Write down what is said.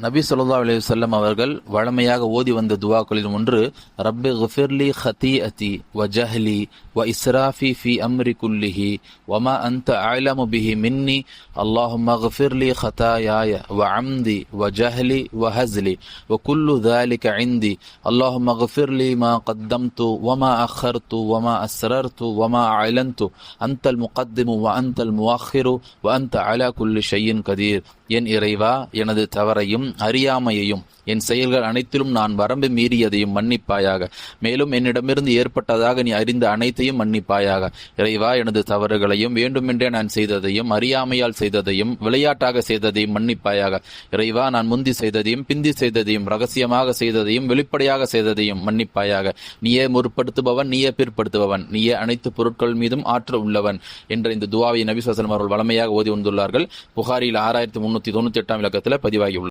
நபி ஸல்லல்லாஹு அலைஹி வஸல்லம் அவர்கள் வழமையாக ஓதி வந்த துஆக்களில் ஒன்று ரப்பி ஃகிஃபிர்லி ஹதீஅதி வ ஜஹ்லி வ இஸ்ராஃபி ஃபி அம்ரி குல்லிஹி வ மா அன்த அஅலமு பிஹி மின்னி அல்லாஹும்ம ஃகிஃபிர்லி ஹதாயாய வ அம்தி வ ஜஹ்லி வ ஹஸ்லி வ குல்லு ذلك عندي اللهم اغفر لي ما قدمت وما أخرت وما أسررت وما أعلنت أنت المقدم وأنت المؤخر وأنت على كل شيء قدير. என் இறைவா, எனது தவறையும் அறியாமையையும் என் செயல்கள் அனைத்திலும் நான் வரம்பு மீறியதையும் மன்னிப்பாயாக. மேலும் என்னிடமிருந்து ஏற்பட்டதாக நீ அறிந்த அனைத்தையும் மன்னிப்பாயாக. இறைவா, எனது தவறுகளையும் வேண்டுமென்றே நான் செய்ததையும் அறியாமையால் செய்ததையும் விளையாட்டாக செய்ததையும் மன்னிப்பாயாக. இறைவா, நான் முந்தி செய்ததையும் பிந்தி செய்ததையும் ரகசியமாக செய்ததையும் வெளிப்படையாக செய்ததையும் மன்னிப்பாயாக. நீயே முற்படுத்துபவன், நீயே பிற்படுத்துபவன், நீயே அனைத்து பொருட்கள் மீதும் ஆற்றல் உள்ளவன் என்ற இந்த துஆவை நபி ஸல்லல்லாஹு அலைஹி வஸல்லம் அவர்கள் வழமையாக ஓதி வந்துள்ளார்கள். புகாரியில் 6398 இலக்கத்தில் பதிவாகியுள்ளது.